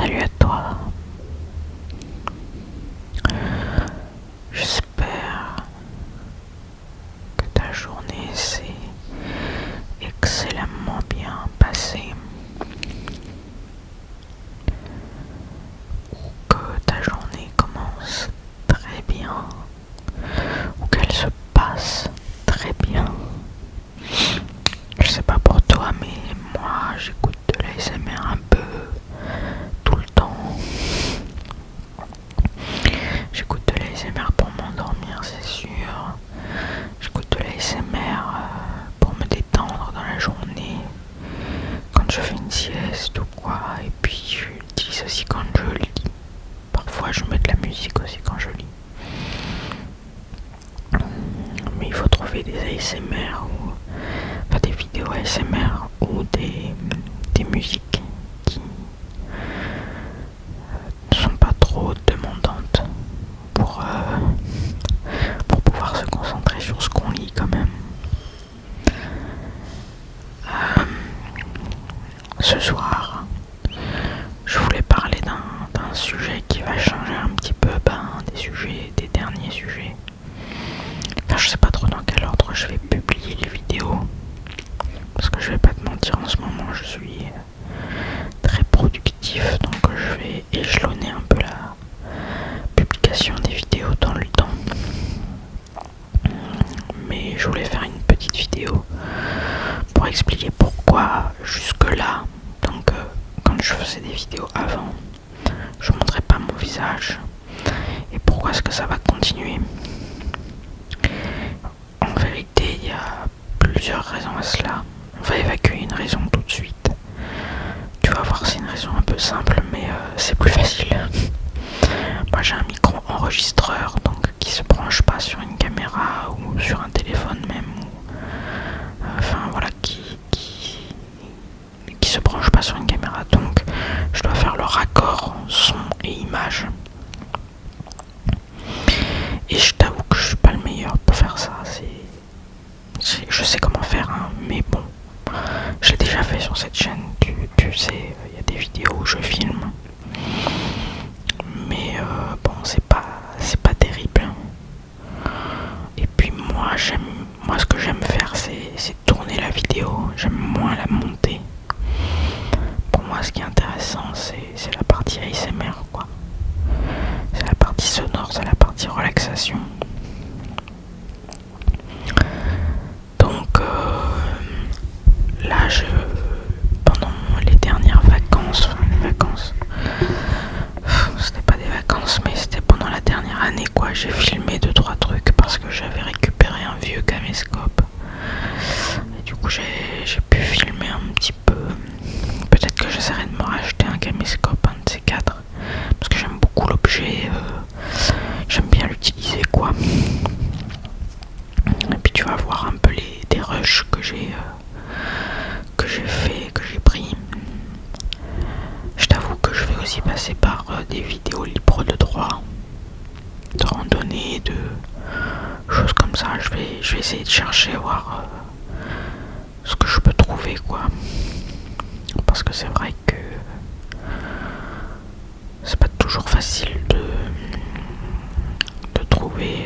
Salut à toi. J'espère que ta journée s'est excellemment bien passée, ou que ta journée commence très bien, ou qu'elle se passe très bien. Je sais pas pour toi, mais moi j'écoute de l'ASMR un peu tout le temps. J'écoute de l'ASMR pour m'endormir, c'est sûr. J'écoute de l'ASMR pour me détendre dans la journée, quand je fais une sieste ou quoi. Et puis je l'utilise aussi quand je lis. Parfois je mets de la musique aussi quand je lis. Mais il faut trouver des ASMR ou enfin, des vidéos ASMR ou des musiques qui ne sont pas trop demandantes pour pouvoir se concentrer sur ce qu'on lit quand même. Ce soir, je voulais parler d'un sujet qui va changer un petit peu des derniers sujets. Enfin, je sais pas trop dans quel ordre je vais publier les vidéos, parce que je vais pas te mentir, en ce moment je suis très productif, donc je vais échelonner un peu la publication des vidéos dans le temps. Mais je voulais faire une petite vidéo pour expliquer pourquoi jusque-là, donc quand je faisais des vidéos avant, je montrais pas mon visage, et pourquoi est-ce que ça va continuer. En vérité, il y a plusieurs raisons à cela. On va évacuer une raison tout de suite. Tu vas voir, c'est une raison un peu simple, mais c'est plus facile. Moi j'ai un micro enregistreur, donc qui se branche pas sur une caméra ou sur un téléphone même, enfin voilà, qui se branche pas sur une caméra, donc je dois faire le raccord son et image. Et je t'avoue que je suis pas le meilleur pour faire ça. Je sais comment faire, hein, mais bon, je l'ai déjà fait sur cette chaîne. Tu sais, il y a des vidéos où je filme, mais bon, c'est pas terrible. Et puis moi ce que j'aime faire, c'est tourner la vidéo. J'aime moins la monter. Pour moi, ce qui est intéressant, c'est la partie ASMR, quoi. C'est la partie sonore, c'est la partie relaxation. Donc là, pendant les dernières vacances, c'était pas des vacances, mais c'était pendant la dernière année, quoi. J'ai filmé 2-3 trucs parce que j'avais récupéré un vieux caméscope. Et du coup, j'ai pu filmer un petit peu. Peut-être que j'essaierai de me racheter un caméscope, un de ces quatre, parce que j'aime beaucoup l'objet. J'aime bien l'utiliser, quoi. Et puis tu vas voir un peu des rushs que j'ai fait, que j'ai pris. Je t'avoue que je vais aussi passer par des vidéos libres de droit, de randonnée, de choses comme ça. Je vais essayer de chercher, voir ce que je peux trouver, quoi. Parce que c'est vrai que c'est pas toujours facile de trouver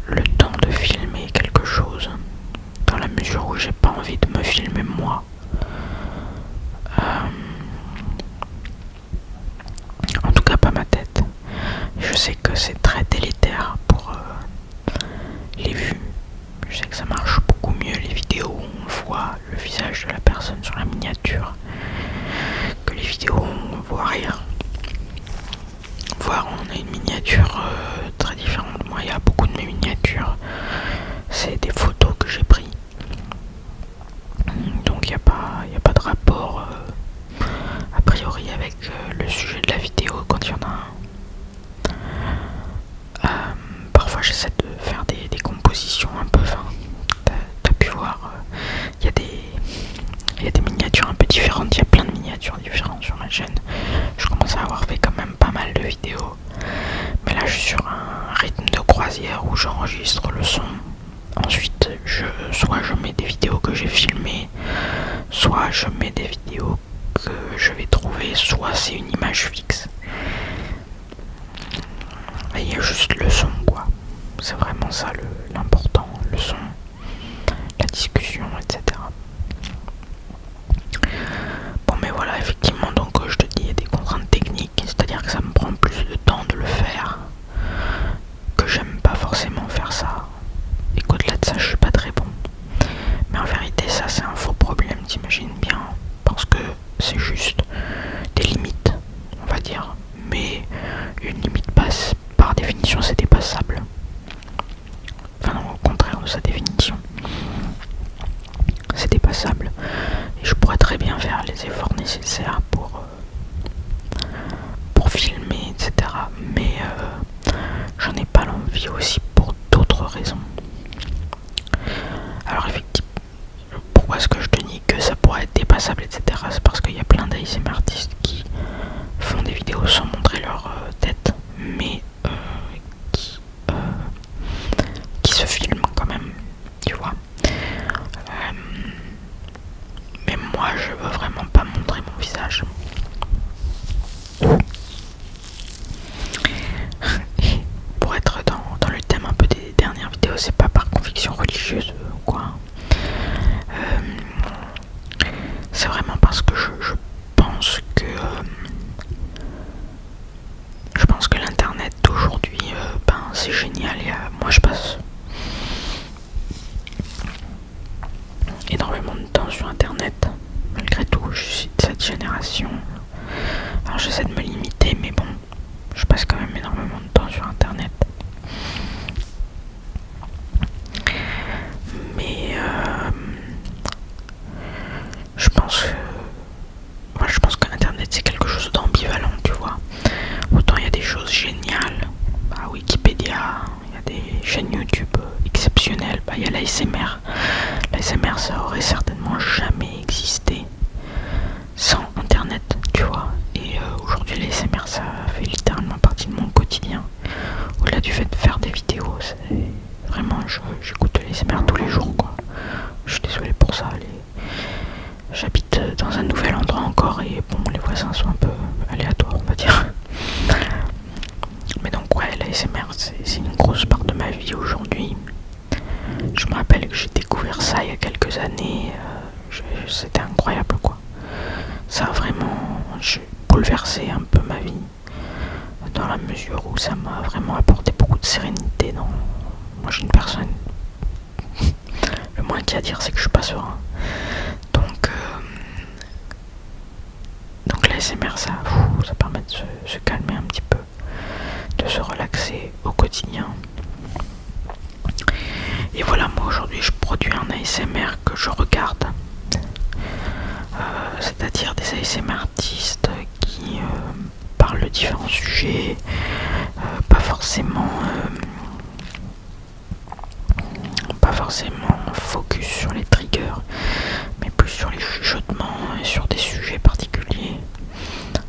le temps de filmer quelque chose, dans la mesure où j'ai pas envie de me filmer moi. En tout cas pas ma tête. Je sais que c'est très délétère pour les vues. Je sais que ça marche beaucoup mieux les vidéos où on voit le visage de la personne sur la miniature que les vidéos où on voit rien. Voir on a une miniature très différente. Moi, il y a beaucoup de mes miniatures, c'est des photos que j'ai prises. Donc il n'y a pas de rapport a priori avec le sujet de la vidéo quand il y en a un. Parfois j'essaie de faire des compositions un peu, enfin, t'as pu voir, il y a des miniatures un peu différentes, il y a plein de miniatures différentes sur ma chaîne. Je commence à avoir fait quand même pas mal de vidéos, mais là je suis sur un rythme de croisière où j'enregistre le son, ensuite soit je mets des vidéos que j'ai filmées, soit je mets des vidéos que je vais trouver, soit c'est une image fixe. Et il y a juste le son, quoi. C'est vraiment ça l'important, le son, la discussion, etc. Bon, mais voilà, effectivement, donc je te dis, il y a des contraintes techniques, c'est-à-dire que ça me prend plus de temps de le faire, que j'aime pas forcément faire ça, et qu'au-delà de ça, je suis pas très bon. Mais en vérité, ça, c'est un faux problème, t'imagines bien, parce que c'est juste des limites, on va dire. Mais une limite passe, par définition, c'est dépassable. Enfin non, au contraire de sa définition. C'est dépassable. Et je pourrais très bien faire les efforts nécessaires pour filmer, etc. Mais j'en ai pas l'envie aussi pour d'autres raisons. Alors effectivement, pourquoi est-ce que je te dis que ça pourrait être dépassable, etc. C'est parce qu'il y a plein d'ASMR artistes qui font des vidéos sans montrer leur tête, mais qui se filment quand même, tu vois. Mais moi, je veux vraiment pas montrer mon visage. Et pour être dans le thème un peu des dernières vidéos, c'est pas par conviction religieuse ou quoi. C'est vraiment parce que je pense que l'internet d'aujourd'hui, c'est génial. Et moi, je passe énormément de temps sur internet. Malgré tout, je suis de cette génération. Alors j'essaie de me limiter, mais bon, je passe quand même énormément de temps sur internet. Mais je pense que l'internet c'est quelque chose d'ambivalent, tu vois. Autant il y a des choses géniales, Wikipédia, il y a des chaînes YouTube exceptionnelles, il y a l'ASMR. L'ASMR, ça aurait certainement jamais existé sans internet, tu vois. Et aujourd'hui l'ASMR, ça fait littéralement partie de mon quotidien. Au-delà du fait de faire des vidéos, c'est vraiment, j'écoute l'ASMR tous les jours, quoi. Je suis désolé pour ça. J'habite dans un nouvel endroit encore et bon, les voisins sont un peu aléatoires, on va dire. Mais donc ouais, l'ASMR c'est une grosse part de ma vie aujourd'hui. Je me rappelle que j'ai découvert ça il y a quelques années. C'était incroyable, quoi. Ça a vraiment bouleversé un peu ma vie, dans la mesure où ça m'a vraiment apporté beaucoup de sérénité. Moi, je suis une personne, le moins qu'il y a à dire, c'est que je suis pas serein. Donc l'ASMR, ça permet de se calmer un petit peu, de se relaxer au quotidien. Et voilà, moi aujourd'hui je produis un ASMR que je regarde, c'est-à-dire des ASMR artistes qui parlent de différents sujets, pas forcément focus sur les triggers, mais plus sur les chuchotements et sur des sujets particuliers.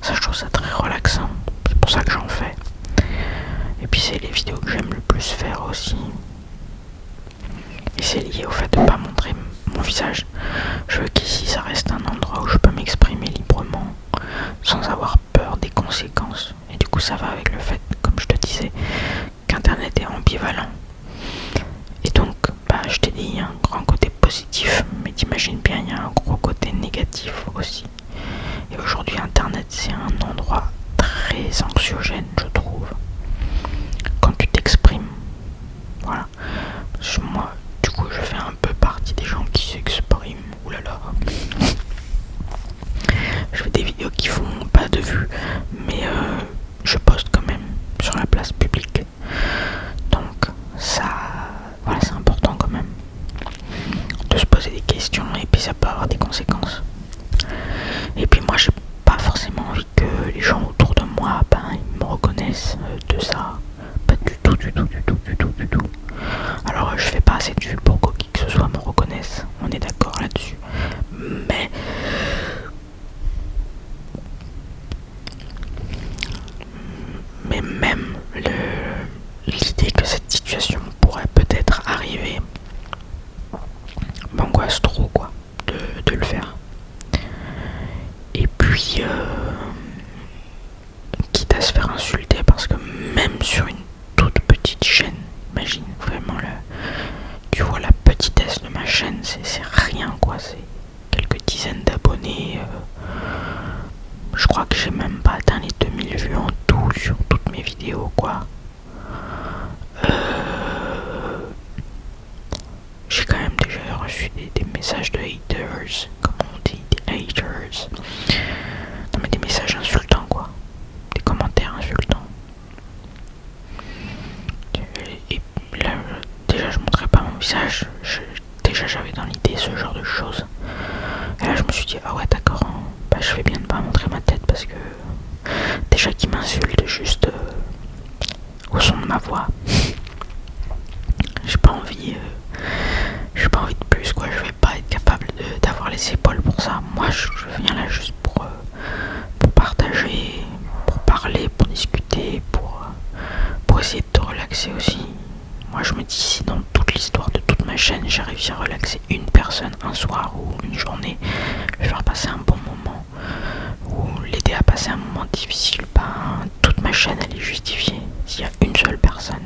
Ça, je trouve ça très relaxant, c'est pour ça que j'en fais. Et puis c'est les vidéos que j'aime le plus faire aussi. Et c'est lié au fait de ne pas montrer mon visage. Je veux qu'ici ça reste un endroit où je peux m'exprimer librement, sans avoir peur des conséquences. Et du coup ça va avec le fait, comme je te disais, qu'internet est ambivalent. Et donc, je t'ai dit, il y a un grand côté positif, mais t'imagines bien, il y a un gros côté négatif aussi. Et aujourd'hui, internet, c'est un endroit très anxiogène, je trouve, quand tu t'exprimes. Voilà. Moi, du coup, je fais un peu partie des gens qui s'expriment. Oulala. Je fais des vidéos qui font pas de vues, mais je poste quand même sur la place publique. Donc, ça, voilà, c'est important quand même de se poser des questions, et puis ça peut avoir des conséquences. Et puis moi, j'ai pas forcément envie que les gens autour de moi, ils me reconnaissent de ça. Pas du tout. Alors, je fais pas assez de vues pour que qui que ce soit me reconnaisse. On est d'accord là-dessus. Mais vraiment tu vois la petitesse de ma chaîne, c'est rien quoi, c'est quelques dizaines d'abonnés. Je crois que j'ai même pas atteint les 2000 vues en tout sur toutes mes vidéos quoi. J'ai quand même déjà reçu des messages de haters, comme on dit, des haters. Non mais des messages insultants quoi, des commentaires insultants. Et là, déjà je montrais pas mon visage, déjà j'avais dans l'idée ce genre de choses. Et là je me suis dit, ah ouais d'accord, bah, je fais bien de pas montrer ma tête parce que déjà qu'ils m'insultent juste au son de ma voix. J'ai pas envie de plus quoi, je vais pas être capable d'avoir les épaules pour ça. Moi je viens là juste pour partager, pour parler, pour discuter, pour essayer de te relaxer aussi. Moi je me dis si dans toute l'histoire de toute ma chaîne j'ai réussi à relaxer une personne un soir ou une journée, lui faire passer un bon moment ou l'aider à passer un moment difficile, ben toute ma chaîne elle est justifiée. S'il y a une seule personne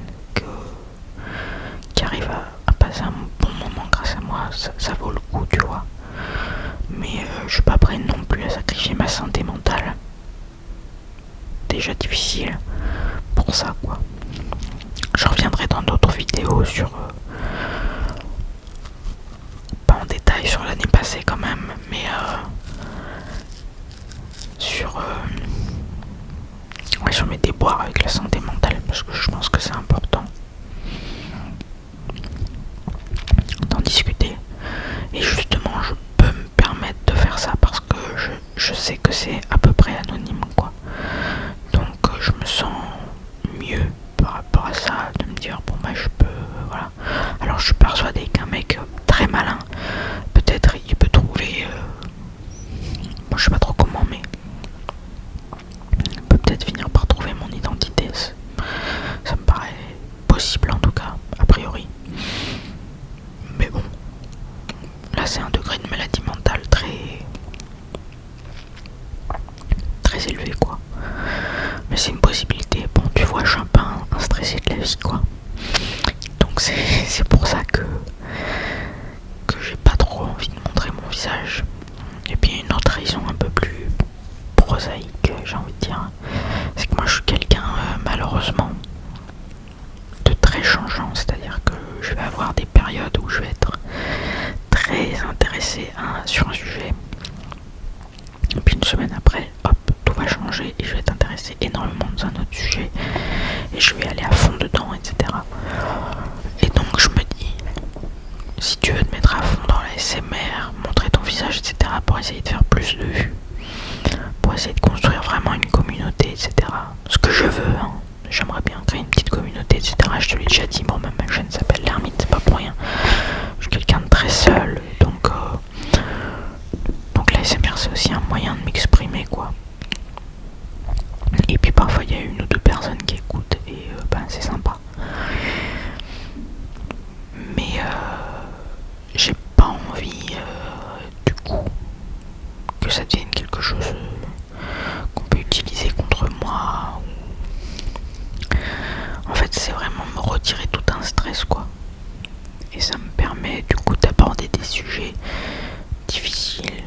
qui arrive à passer un bon moment grâce à moi, ça vaut le coup tu vois. Mais je suis pas prêt non plus à sacrifier ma santé mentale, déjà difficile, pour ça quoi. Je reviendrai dans d'autres vidéos sur pas en détail sur l'année passée quand même, mais sur mes déboires avec la santé mentale, parce que je pense que c'est important d'en discuter. Et justement je peux me permettre de faire ça parce que je sais que c'est à peu près anonyme quoi. Donc je me sens mieux par rapport à ça, de me dire bon bah je peux voilà. Alors je suis persuadé qu'un mec très malin, peut-être il peut trouver moi je sais pas trop comment, mais il peut peut-être finir par trouver mon identité. Ça me paraît possible en tout cas, a priori. Mais bon, là c'est un degré de maladie mentale très élevé quoi. Mais c'est une possibilité. Bon tu vois je suis un peu un stressé de la vie quoi. Donc c'est pour ça que j'ai pas trop envie de montrer mon visage. Et puis une autre raison un peu plus prosaïque, j'ai envie de dire, c'est que moi je suis quelqu'un malheureusement de très changeant, c'est-à-dire que je vais avoir des périodes où je vais être très intéressé sur un sujet, et puis une semaine après, hop, tout va changer et je vais être intéressé énormément dans un autre sujet et je vais aller à fond dedans, etc. Et donc je me dis, si tu veux te mettre à fond dans la SMR, montrer ton visage, etc., pour essayer de faire plus de vues, pour essayer de construire vraiment une communauté, etc. Ce que je veux, hein. J'aimerais bien créer une petite communauté, etc. Je te l'ai déjà dit, bon, même ma chaîne s'appelle l'Ermite, c'est pas pour rien. Je suis quelqu'un de très seul, donc la SMR c'est aussi un moyen de m'exprimer, quoi. Et puis parfois il y a une ou deux personnes qui écoutent et c'est sympa. Mais j'ai pas envie du coup que ça devienne quelque chose qu'on peut utiliser contre moi. En fait c'est vraiment me retirer tout un stress quoi. Et ça me permet du coup d'aborder des sujets difficiles,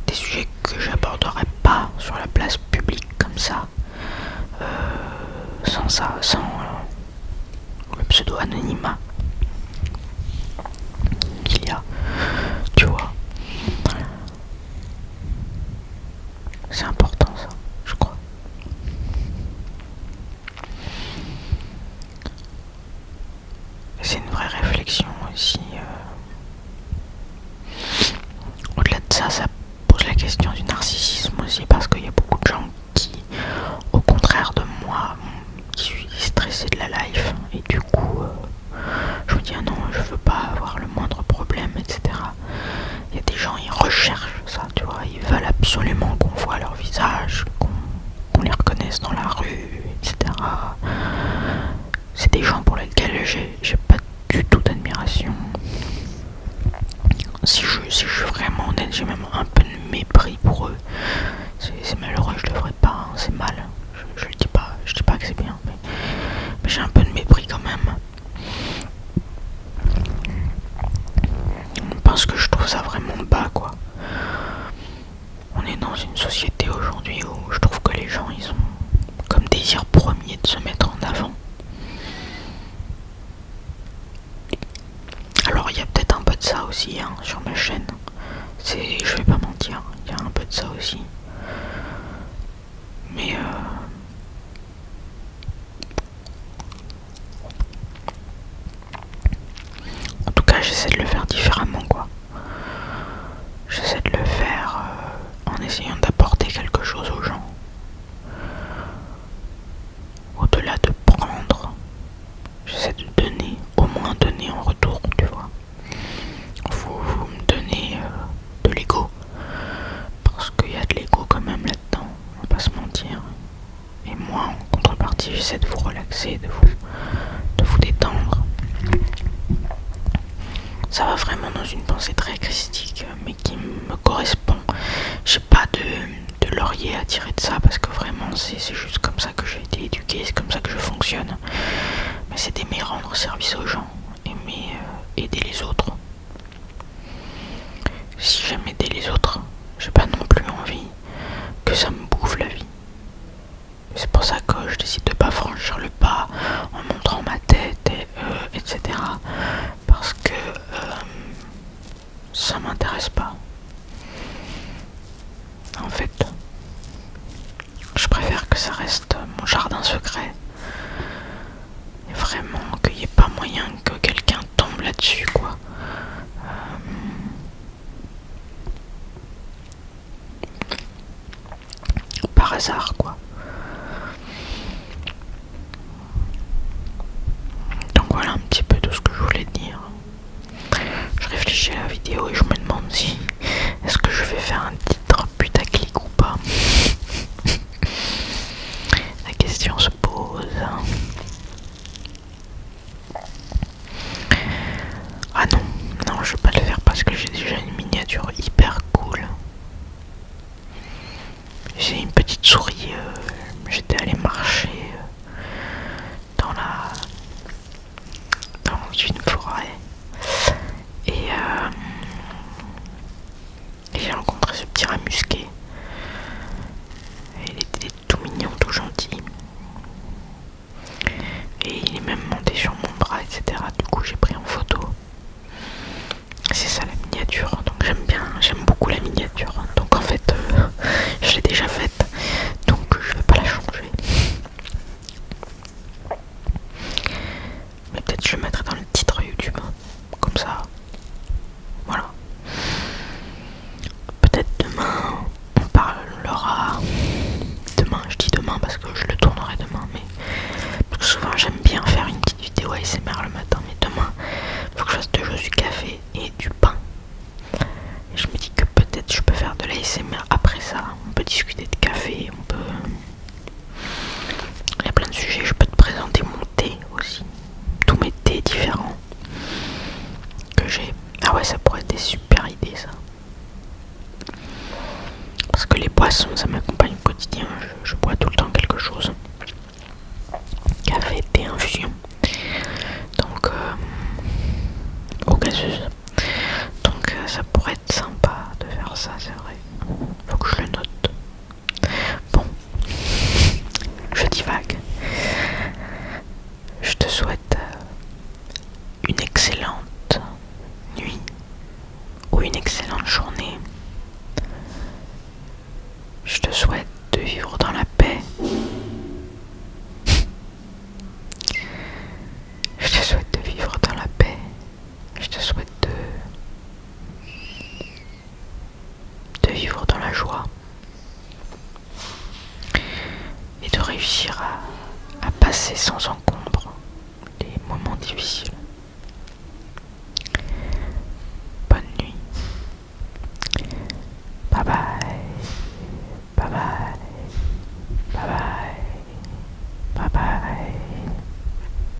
des sujets que j'aborderai pas sur la place publique comme ça, sans le pseudo-anonymat qu'il y a, tu vois. C'est important ça, je crois. C'est une vraie réflexion aussi. Au-delà de ça, ça pose la question du narcissisme aussi, parce qu'il y a beaucoup de gens qui, au contraire de moi, qui suis stressé de la life, et du coup, je me dis ah non, je veux pas avoir le moindre problème, etc. Il y a des gens, ils recherchent ça, tu vois, ils veulent absolument qu'on voit leur visage, qu'on les reconnaisse dans la rue, etc. C'est des gens pour lesquels j'ai pas du tout d'admiration. Si je suis vraiment honnête, j'ai même un peu de mépris pour eux. C'est malheureux, je devrais pas, hein, c'est mal. Je le dis pas, je dis pas que c'est bien, mais j'ai un peu de mépris quand même. ça vraiment bas, quoi. On est dans une société aujourd'hui où je trouve que les gens, ils ont comme désir premier de se mettre en avant. Alors il y a peut-être un peu de ça aussi hein, sur ma chaîne. Je vais pas mentir, il y a un peu de ça aussi. Mais en tout cas j'essaie de le faire différemment quoi. J'essaie de le faire en essayant d'apporter quelque chose aux gens. Au-delà de prendre, j'essaie de donner, au moins donner en retour, tu vois. Vous me donnez de l'ego, parce qu'il y a de l'ego quand même là-dedans, on va pas se mentir. Et moi, en contrepartie, j'essaie de vous relaxer, de vous détendre. Ça va vraiment dans une pensée très christique, mais qui me correspond. J'ai pas de laurier à tirer de ça, parce que vraiment, c'est juste comme ça que j'ai été éduqué, c'est comme ça que je fonctionne. Mais c'est d'aimer rendre service aux gens, aimer aider les autres. Si j'aime aider les autres, j'ai pas non plus envie que ça me bouffe la vie. C'est pour ça que je décide de pas franchir le pas en montrant ma tête, etc. Parce que ça m'intéresse pas. En fait, je préfère que ça reste mon jardin secret. Et vraiment qu'il n'y ait pas moyen que quelqu'un tombe là-dessus, quoi. Par hasard, quoi. Donc voilà un petit peu tout ce que je voulais dire. Je réfléchis à la vidéo et je me demande si est-ce que je vais faire un titre putaclic ou pas. La question se pose. Ah non, je vais pas le faire parce que j'ai déjà une miniature hyper cool. J'ai une petite souris, j'étais allé marcher dans une forêt et j'ai rencontré ce petit rat musqué. Il était tout mignon, tout gentil. Et il est même monté sur mon bras, etc. Du coup j'ai pris en photo. C'est ça la miniature, donc j'aime beaucoup la miniature. Donc en fait, je l'ai déjà faite, donc je vais pas la changer. Mais peut-être je le mettrai dans le titre YouTube, comme ça. Voilà. Peut-être demain, on parlera. Demain, je dis demain parce que je le tournerai demain, mais parce que souvent j'aime bien faire une petite vidéo ASMR le matin, mais demain, il faut que je fasse 2 choses du café et du pain. Et je me dis que peut-être je peux faire de l'ASMR après ça. On peut discuter de café, on peut... Il y a plein de sujets, je peux te présenter mon thé aussi. Tous mes thés différents que j'ai. Ah ouais, ça pourrait être des super idées ça. Parce que les boissons, ça m'accompagne au quotidien. Je bois tout le temps quelque chose. Café, thé, infusion. Donc, eau gazeuse. Donc, ça pourrait être sympa de faire ça, c'est vrai. Faut que je le note. Bon, je divague. Je te souhaite une excellente nuit ou une excellente journée. Je te souhaite de vivre dans la paix. Je te souhaite de vivre dans la paix. Je te souhaite de vivre dans la joie. Et de réussir à passer sans encombre les moments difficiles.